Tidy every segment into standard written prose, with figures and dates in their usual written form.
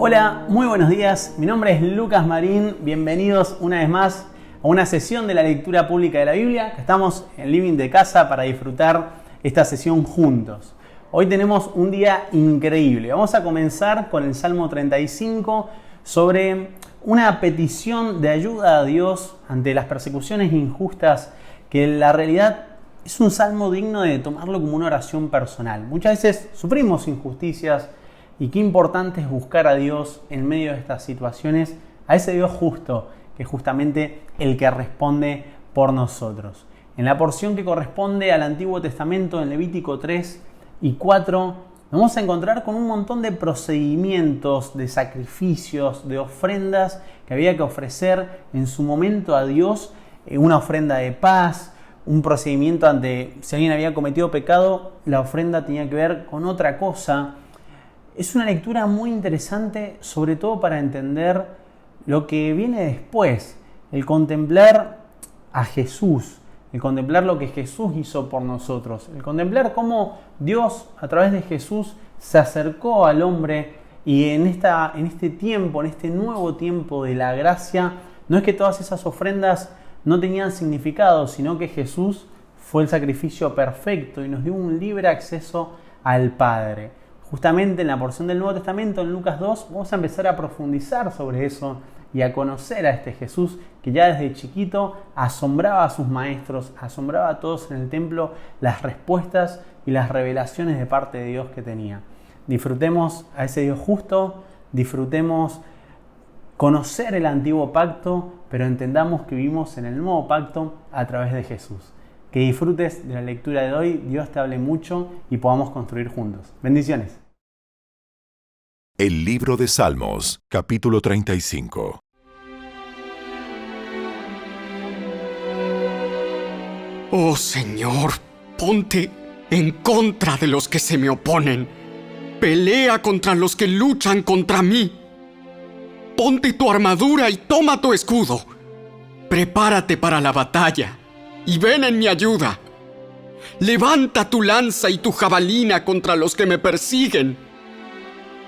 Hola, muy buenos días. Mi nombre es Lucas Marín. Bienvenidos una vez más a una sesión de la lectura pública de la Biblia. Estamos en living de casa para disfrutar esta sesión juntos. Hoy tenemos un día increíble. Vamos a comenzar con el Salmo 35 sobre una petición de ayuda a Dios ante las persecuciones injustas, que en la realidad es un salmo digno de tomarlo como una oración personal. Muchas veces sufrimos injusticias y qué importante es buscar a Dios en medio de estas situaciones, a ese Dios justo, que es justamente el que responde por nosotros. En la porción que corresponde al Antiguo Testamento, en Levítico 3 y 4, nos vamos a encontrar con un montón de procedimientos, de sacrificios, de ofrendas que había que ofrecer en su momento a Dios, una ofrenda de paz, un procedimiento ante si alguien había cometido pecado, la ofrenda tenía que ver con otra cosa. Es una lectura muy interesante, sobre todo para entender lo que viene después, el contemplar a Jesús, el contemplar lo que Jesús hizo por nosotros, el contemplar cómo Dios a través de Jesús se acercó al hombre y en este tiempo, en este nuevo tiempo de la gracia, no es que todas esas ofrendas no tenían significado, sino que Jesús fue el sacrificio perfecto y nos dio un libre acceso al Padre. Justamente en la porción del Nuevo Testamento, en Lucas 2, vamos a empezar a profundizar sobre eso y a conocer a este Jesús que ya desde chiquito asombraba a sus maestros, asombraba a todos en el templo las respuestas y las revelaciones de parte de Dios que tenía. Disfrutemos a ese Dios justo, disfrutemos conocer el antiguo pacto, pero entendamos que vivimos en el nuevo pacto a través de Jesús. Que disfrutes de la lectura de hoy, Dios te hable mucho y podamos construir juntos. Bendiciones. El libro de Salmos, capítulo 35. Oh Señor, ponte en contra de los que se me oponen. Pelea contra los que luchan contra mí. Ponte tu armadura y toma tu escudo. Prepárate para la batalla y ven en mi ayuda. Levanta tu lanza y tu jabalina contra los que me persiguen.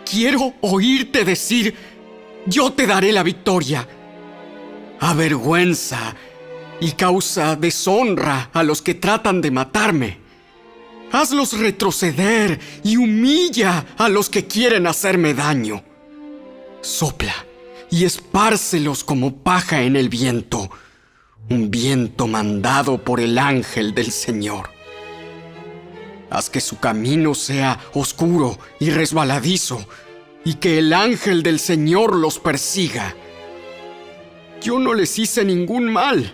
Quiero oírte decir: yo te daré la victoria. Avergüenza y causa deshonra a los que tratan de matarme. Hazlos retroceder y humilla a los que quieren hacerme daño. Sopla y espárcelos como paja en el viento, un viento mandado por el ángel del Señor. Haz que su camino sea oscuro y resbaladizo, y que el ángel del Señor los persiga. Yo no les hice ningún mal,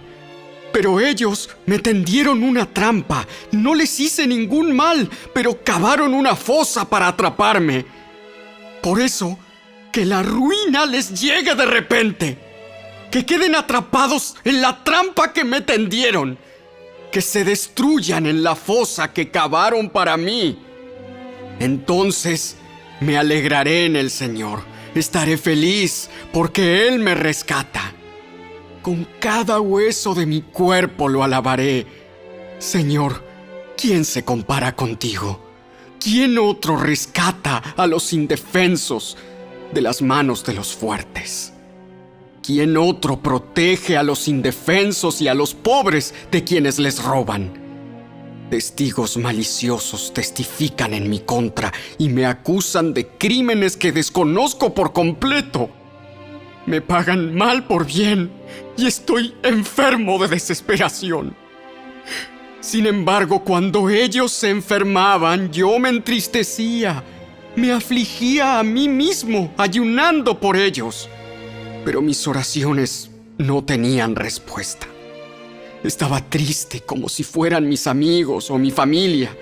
pero ellos me tendieron una trampa. No les hice ningún mal, pero cavaron una fosa para atraparme. Por eso, que la ruina les llegue de repente. Que queden atrapados en la trampa que me tendieron. Que se destruyan en la fosa que cavaron para mí. Entonces me alegraré en el Señor. Estaré feliz porque Él me rescata. Con cada hueso de mi cuerpo lo alabaré. Señor, ¿quién se compara contigo? ¿Quién otro rescata a los indefensos de las manos de los fuertes? ¿Quién otro protege a los indefensos y a los pobres de quienes les roban? Testigos maliciosos testifican en mi contra y me acusan de crímenes que desconozco por completo. Me pagan mal por bien y estoy enfermo de desesperación. Sin embargo, cuando ellos se enfermaban, yo me entristecía. Me afligía a mí mismo, ayunando por ellos. Pero mis oraciones no tenían respuesta. Estaba triste como si fueran mis amigos o mi familia,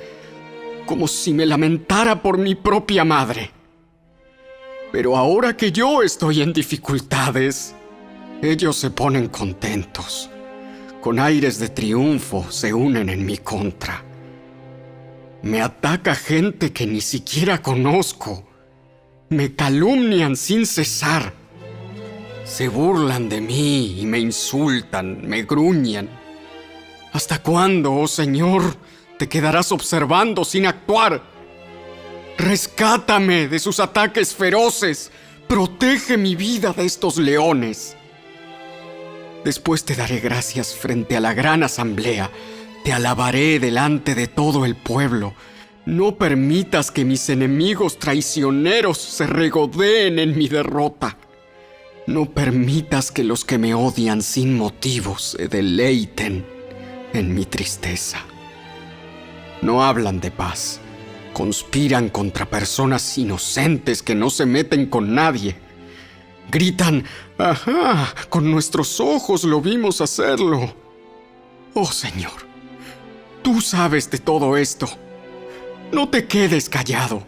como si me lamentara por mi propia madre. Pero ahora que yo estoy en dificultades, ellos se ponen contentos. Con aires de triunfo se unen en mi contra. Me ataca gente que ni siquiera conozco. Me calumnian sin cesar. Se burlan de mí y me insultan, me gruñan. ¿Hasta cuándo, oh Señor, te quedarás observando sin actuar? Rescátame de sus ataques feroces, protege mi vida de estos leones. Después te daré gracias frente a la gran asamblea. Te alabaré delante de todo el pueblo. No permitas que mis enemigos traicioneros se regodeen en mi derrota. No permitas que los que me odian sin motivos se deleiten en mi tristeza. No hablan de paz. Conspiran contra personas inocentes que no se meten con nadie. Gritan, ¡ajá! Con nuestros ojos lo vimos hacerlo. Oh, Señor, tú sabes de todo esto. No te quedes callado.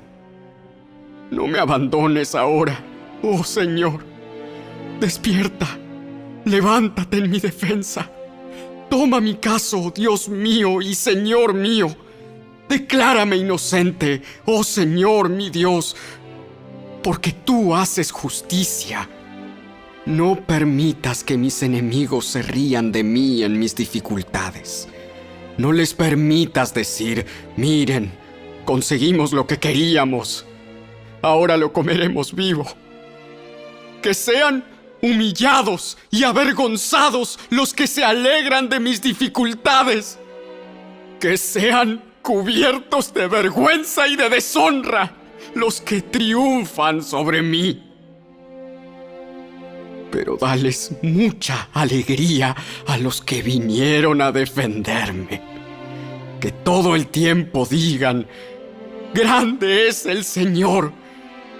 No me abandones ahora, oh Señor. Despierta, levántate en mi defensa. Toma mi caso, Dios mío y Señor mío. Declárame inocente, oh Señor mi Dios, porque tú haces justicia. No permitas que mis enemigos se rían de mí en mis dificultades. No les permitas decir, miren, conseguimos lo que queríamos. Ahora lo comeremos vivo. Que sean humillados y avergonzados los que se alegran de mis dificultades. Que sean cubiertos de vergüenza y de deshonra los que triunfan sobre mí. Pero dales mucha alegría a los que vinieron a defenderme. Que todo el tiempo digan, grande es el Señor,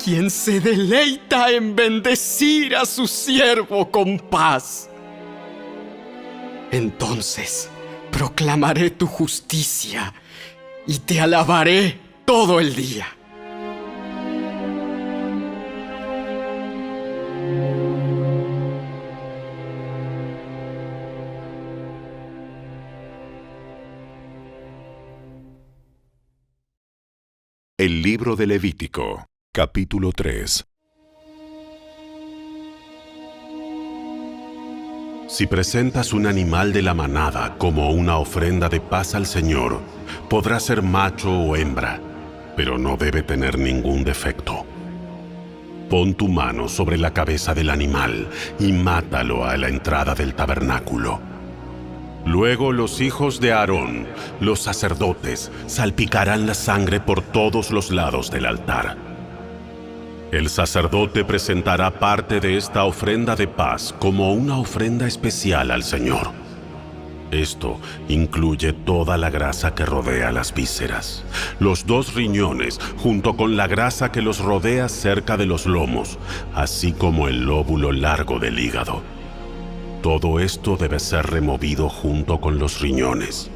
quien se deleita en bendecir a su siervo con paz. Entonces proclamaré tu justicia y te alabaré todo el día. El libro de Levítico, capítulo 3. Si presentas un animal de la manada como una ofrenda de paz al Señor, podrá ser macho o hembra, pero no debe tener ningún defecto. Pon tu mano sobre la cabeza del animal y mátalo a la entrada del tabernáculo. Luego los hijos de Aarón, los sacerdotes, salpicarán la sangre por todos los lados del altar. El sacerdote presentará parte de esta ofrenda de paz como una ofrenda especial al Señor. Esto incluye toda la grasa que rodea las vísceras, los 2 riñones junto con la grasa que los rodea cerca de los lomos, así como el lóbulo largo del hígado. Todo esto debe ser removido junto con los riñones.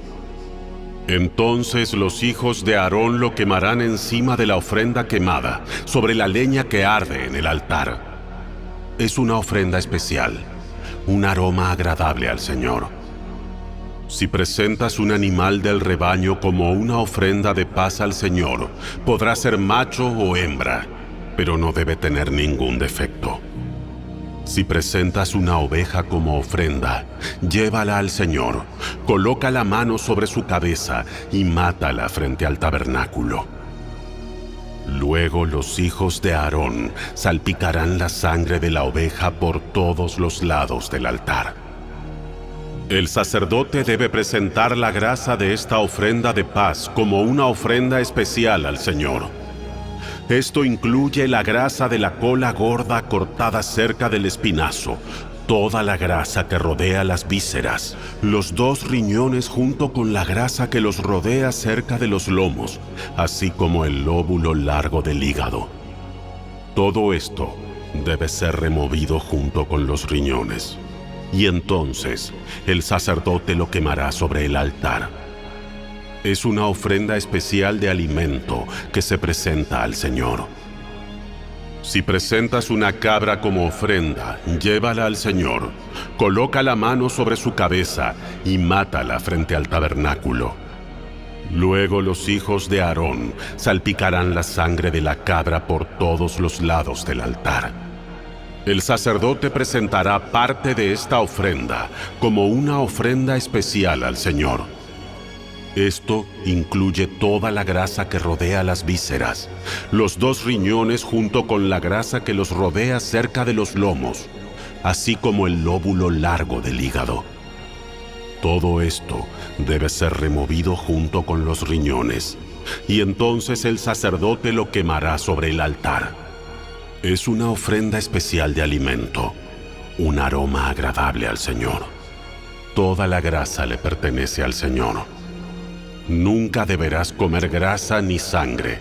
Entonces los hijos de Aarón lo quemarán encima de la ofrenda quemada, sobre la leña que arde en el altar. Es una ofrenda especial, un aroma agradable al Señor. Si presentas un animal del rebaño como una ofrenda de paz al Señor, podrá ser macho o hembra, pero no debe tener ningún defecto. Si presentas una oveja como ofrenda, llévala al Señor, coloca la mano sobre su cabeza y mátala frente al tabernáculo. Luego los hijos de Aarón salpicarán la sangre de la oveja por todos los lados del altar. El sacerdote debe presentar la grasa de esta ofrenda de paz como una ofrenda especial al Señor. Esto incluye la grasa de la cola gorda cortada cerca del espinazo, toda la grasa que rodea las vísceras, los 2 riñones junto con la grasa que los rodea cerca de los lomos, así como el lóbulo largo del hígado. Todo esto debe ser removido junto con los riñones. Y entonces el sacerdote lo quemará sobre el altar. Es una ofrenda especial de alimento que se presenta al Señor. Si presentas una cabra como ofrenda, llévala al Señor, coloca la mano sobre su cabeza y mátala frente al tabernáculo. Luego los hijos de Aarón salpicarán la sangre de la cabra por todos los lados del altar. El sacerdote presentará parte de esta ofrenda como una ofrenda especial al Señor. Esto incluye toda la grasa que rodea las vísceras, los 2 riñones junto con la grasa que los rodea cerca de los lomos, así como el lóbulo largo del hígado. Todo esto debe ser removido junto con los riñones, y entonces el sacerdote lo quemará sobre el altar. Es una ofrenda especial de alimento, un aroma agradable al Señor. Toda la grasa le pertenece al Señor. Nunca deberás comer grasa ni sangre.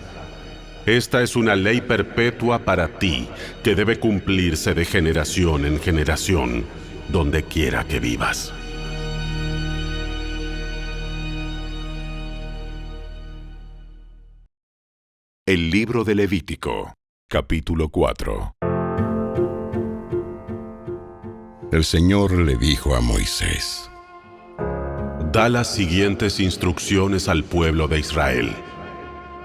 Esta es una ley perpetua para ti, que debe cumplirse de generación en generación, donde quiera que vivas. El libro de Levítico, capítulo 4. El Señor le dijo a Moisés: Da las siguientes instrucciones al pueblo de Israel.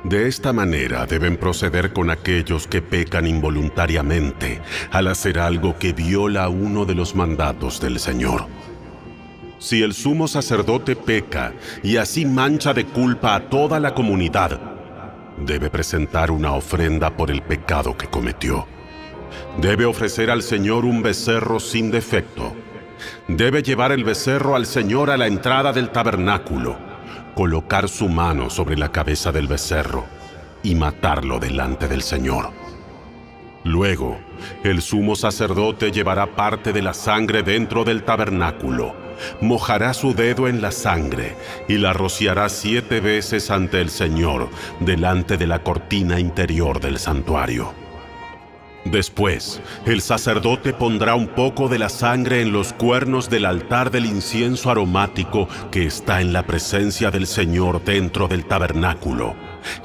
De esta manera deben proceder con aquellos que pecan involuntariamente al hacer algo que viola uno de los mandatos del Señor. Si el sumo sacerdote peca y así mancha de culpa a toda la comunidad, debe presentar una ofrenda por el pecado que cometió. Debe ofrecer al Señor un becerro sin defecto. Debe llevar el becerro al Señor a la entrada del tabernáculo, colocar su mano sobre la cabeza del becerro y matarlo delante del Señor. Luego, el sumo sacerdote llevará parte de la sangre dentro del tabernáculo, mojará su dedo en la sangre y la rociará 7 veces ante el Señor delante de la cortina interior del santuario. Después, el sacerdote pondrá un poco de la sangre en los cuernos del altar del incienso aromático que está en la presencia del Señor dentro del tabernáculo,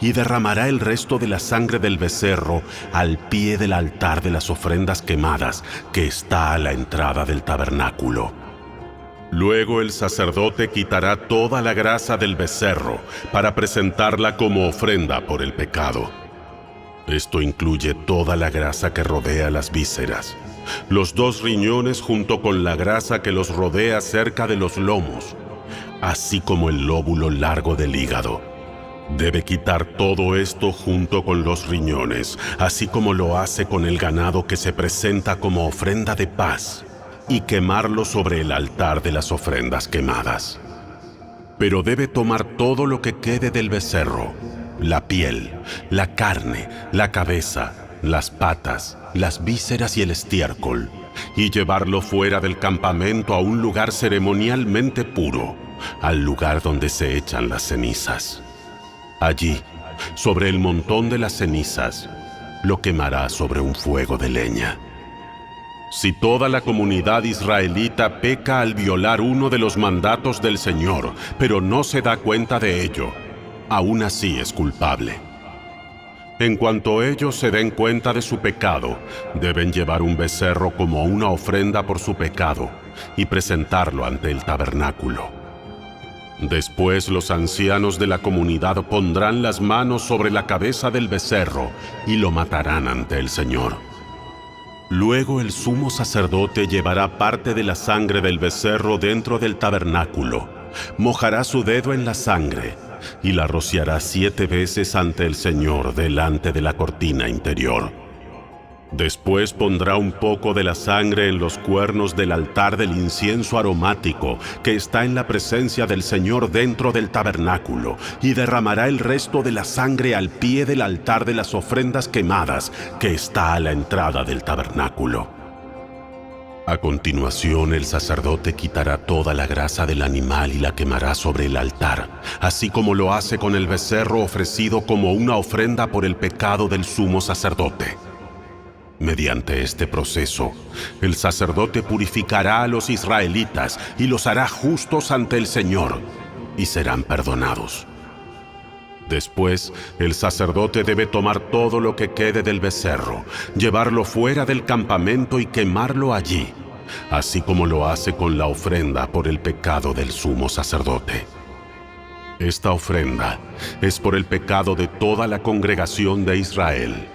y derramará el resto de la sangre del becerro al pie del altar de las ofrendas quemadas que está a la entrada del tabernáculo. Luego el sacerdote quitará toda la grasa del becerro para presentarla como ofrenda por el pecado. Esto incluye toda la grasa que rodea las vísceras, los 2 riñones junto con la grasa que los rodea cerca de los lomos, así como el lóbulo largo del hígado. Debe quitar todo esto junto con los riñones, así como lo hace con el ganado que se presenta como ofrenda de paz, y quemarlo sobre el altar de las ofrendas quemadas. Pero debe tomar todo lo que quede del becerro, la piel, la carne, la cabeza, las patas, las vísceras y el estiércol, y llevarlo fuera del campamento a un lugar ceremonialmente puro, al lugar donde se echan las cenizas. Allí, sobre el montón de las cenizas, lo quemará sobre un fuego de leña. Si toda la comunidad israelita peca al violar uno de los mandatos del Señor, pero no se da cuenta de ello, aún así es culpable. En cuanto ellos se den cuenta de su pecado, deben llevar un becerro como una ofrenda por su pecado y presentarlo ante el tabernáculo. Después los ancianos de la comunidad pondrán las manos sobre la cabeza del becerro y lo matarán ante el Señor. Luego el sumo sacerdote llevará parte de la sangre del becerro dentro del tabernáculo, mojará su dedo en la sangre y la rociará 7 veces ante el Señor delante de la cortina interior. Después pondrá un poco de la sangre en los cuernos del altar del incienso aromático que está en la presencia del Señor dentro del tabernáculo, y derramará el resto de la sangre al pie del altar de las ofrendas quemadas que está a la entrada del tabernáculo. A continuación, el sacerdote quitará toda la grasa del animal y la quemará sobre el altar, así como lo hace con el becerro ofrecido como una ofrenda por el pecado del sumo sacerdote. Mediante este proceso, el sacerdote purificará a los israelitas y los hará justos ante el Señor, y serán perdonados. Después, el sacerdote debe tomar todo lo que quede del becerro, llevarlo fuera del campamento y quemarlo allí, así como lo hace con la ofrenda por el pecado del sumo sacerdote. Esta ofrenda es por el pecado de toda la congregación de Israel.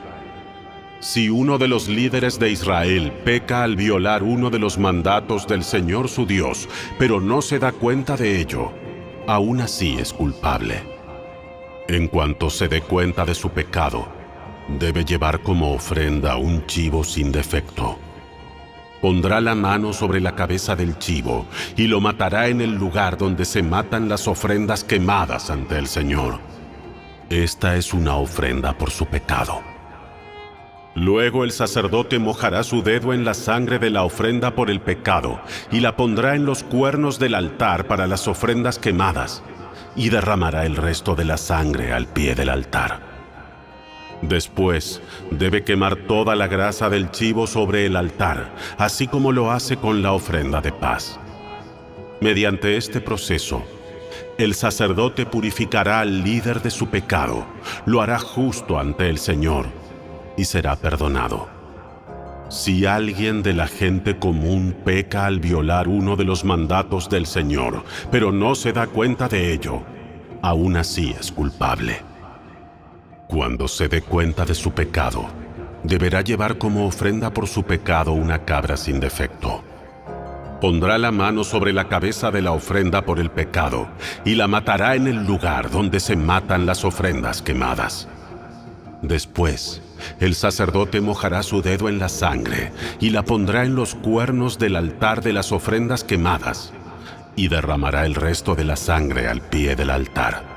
Si uno de los líderes de Israel peca al violar uno de los mandatos del Señor su Dios, pero no se da cuenta de ello, aún así es culpable. En cuanto se dé cuenta de su pecado, debe llevar como ofrenda un chivo sin defecto. Pondrá la mano sobre la cabeza del chivo y lo matará en el lugar donde se matan las ofrendas quemadas ante el Señor. Esta es una ofrenda por su pecado. Luego el sacerdote mojará su dedo en la sangre de la ofrenda por el pecado y la pondrá en los cuernos del altar para las ofrendas quemadas, y derramará el resto de la sangre al pie del altar. Después, debe quemar toda la grasa del chivo sobre el altar, así como lo hace con la ofrenda de paz. Mediante este proceso, el sacerdote purificará al líder de su pecado, lo hará justo ante el Señor y será perdonado. Si alguien de la gente común peca al violar uno de los mandatos del Señor, pero no se da cuenta de ello, aún así es culpable. Cuando se dé cuenta de su pecado, deberá llevar como ofrenda por su pecado una cabra sin defecto. Pondrá la mano sobre la cabeza de la ofrenda por el pecado y la matará en el lugar donde se matan las ofrendas quemadas. Después, el sacerdote mojará su dedo en la sangre y la pondrá en los cuernos del altar de las ofrendas quemadas y derramará el resto de la sangre al pie del altar.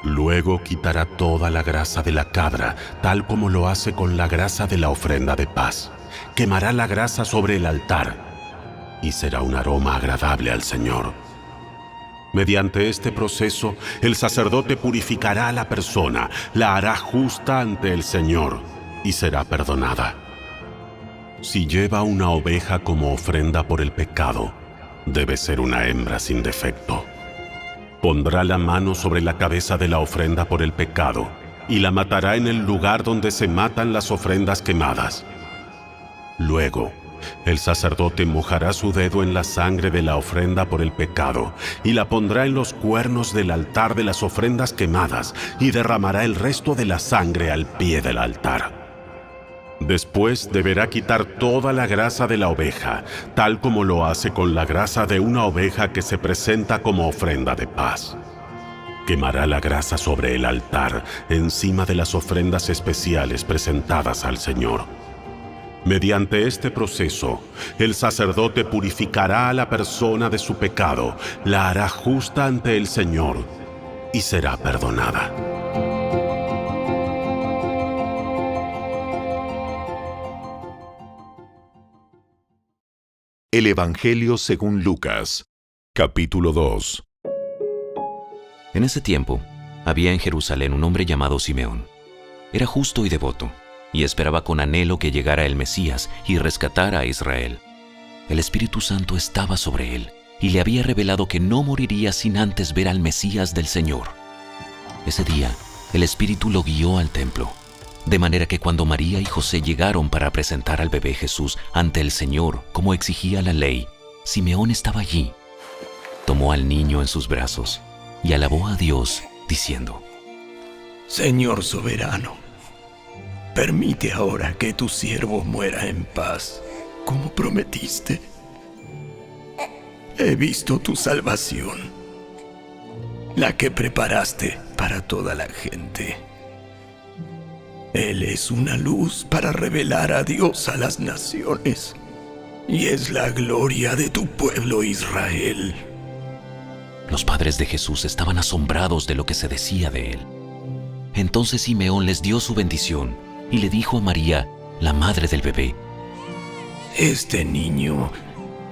Luego quitará toda la grasa de la cabra, tal como lo hace con la grasa de la ofrenda de paz. Quemará la grasa sobre el altar y será un aroma agradable al Señor. Mediante este proceso, el sacerdote purificará a la persona, la hará justa ante el Señor y será perdonada. Si lleva una oveja como ofrenda por el pecado, debe ser una hembra sin defecto. Pondrá la mano sobre la cabeza de la ofrenda por el pecado y la matará en el lugar donde se matan las ofrendas quemadas. Luego, el sacerdote mojará su dedo en la sangre de la ofrenda por el pecado y la pondrá en los cuernos del altar de las ofrendas quemadas y derramará el resto de la sangre al pie del altar. Después deberá quitar toda la grasa de la oveja, tal como lo hace con la grasa de una oveja que se presenta como ofrenda de paz. Quemará la grasa sobre el altar, encima de las ofrendas especiales presentadas al Señor. Mediante este proceso, el sacerdote purificará a la persona de su pecado, la hará justa ante el Señor y será perdonada. El Evangelio según Lucas, capítulo 2. En ese tiempo, había en Jerusalén un hombre llamado Simeón. Era justo y devoto, y esperaba con anhelo que llegara el Mesías y rescatara a Israel. El Espíritu Santo estaba sobre él, y le había revelado que no moriría sin antes ver al Mesías del Señor. Ese día, el Espíritu lo guió al templo, de manera que cuando María y José llegaron para presentar al bebé Jesús ante el Señor, como exigía la ley, Simeón estaba allí. Tomó al niño en sus brazos y alabó a Dios, diciendo: Señor soberano, permite ahora que tu siervo muera en paz, como prometiste. He visto tu salvación, la que preparaste para toda la gente. Él es una luz para revelar a Dios a las naciones, y es la gloria de tu pueblo Israel. Los padres de Jesús estaban asombrados de lo que se decía de él. Entonces Simeón les dio su bendición y le dijo a María, la madre del bebé: Este niño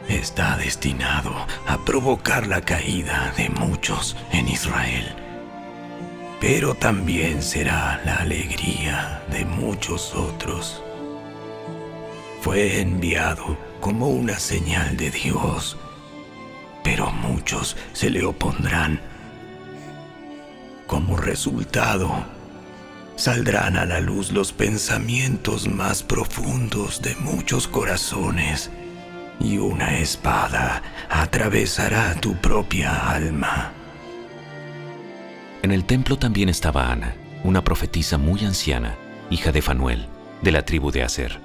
está destinado a provocar la caída de muchos en Israel, pero también será la alegría de muchos otros. Fue enviado como una señal de Dios, pero muchos se le opondrán. Como resultado, saldrán a la luz los pensamientos más profundos de muchos corazones, y una espada atravesará tu propia alma. En el templo también estaba Ana, una profetisa muy anciana, hija de Fanuel, de la tribu de Aser.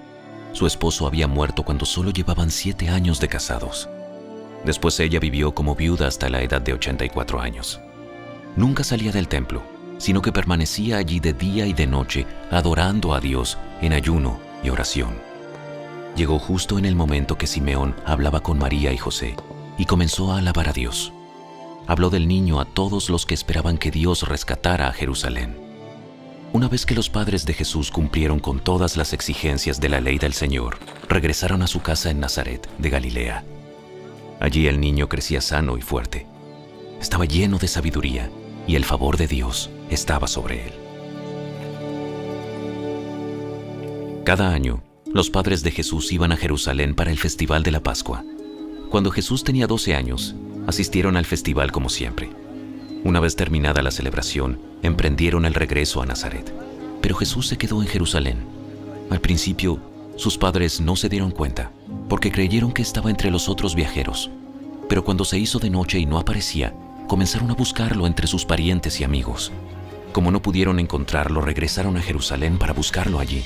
Su esposo había muerto cuando solo llevaban 7 años de casados. Después ella vivió como viuda hasta la edad de 84 años. Nunca salía del templo, sino que permanecía allí de día y de noche, adorando a Dios en ayuno y oración. Llegó justo en el momento que Simeón hablaba con María y José, y comenzó a alabar a Dios. Habló del niño a todos los que esperaban que Dios rescatara a Jerusalén. Una vez que los padres de Jesús cumplieron con todas las exigencias de la ley del Señor, regresaron a su casa en Nazaret, de Galilea. Allí el niño crecía sano y fuerte. Estaba lleno de sabiduría, y el favor de Dios estaba sobre él. Cada año, los padres de Jesús iban a Jerusalén para el festival de la Pascua. Cuando Jesús tenía 12 años, asistieron al festival como siempre. Una vez terminada la celebración, emprendieron el regreso a Nazaret. Pero Jesús se quedó en Jerusalén. Al principio, sus padres no se dieron cuenta, porque creyeron que estaba entre los otros viajeros. Pero cuando se hizo de noche y no aparecía, comenzaron a buscarlo entre sus parientes y amigos. Como no pudieron encontrarlo, regresaron a Jerusalén para buscarlo allí.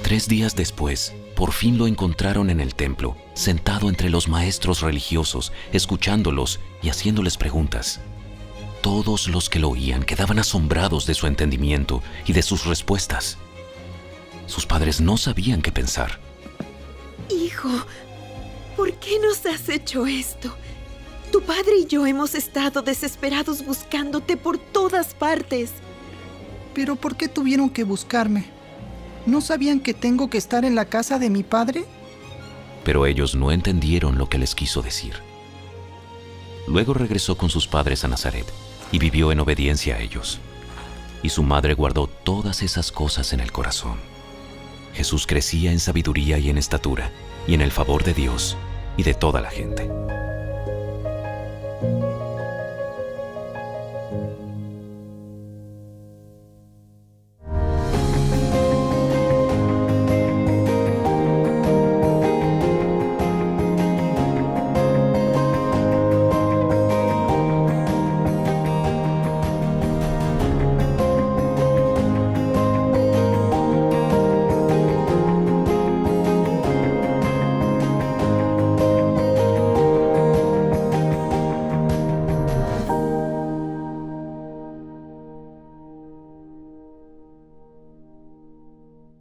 3 días después, por fin lo encontraron en el templo, sentado entre los maestros religiosos, escuchándolos y haciéndoles preguntas. Todos los que lo oían quedaban asombrados de su entendimiento y de sus respuestas. Sus padres no sabían qué pensar. Hijo, ¿por qué nos has hecho esto? Tu padre y yo hemos estado desesperados buscándote por todas partes. ¿Pero por qué tuvieron que buscarme? ¿No sabían que tengo que estar en la casa de mi padre? Pero ellos no entendieron lo que les quiso decir. Luego regresó con sus padres a Nazaret y vivió en obediencia a ellos. Y su madre guardó todas esas cosas en el corazón. Jesús crecía en sabiduría y en estatura, y en el favor de Dios y de toda la gente.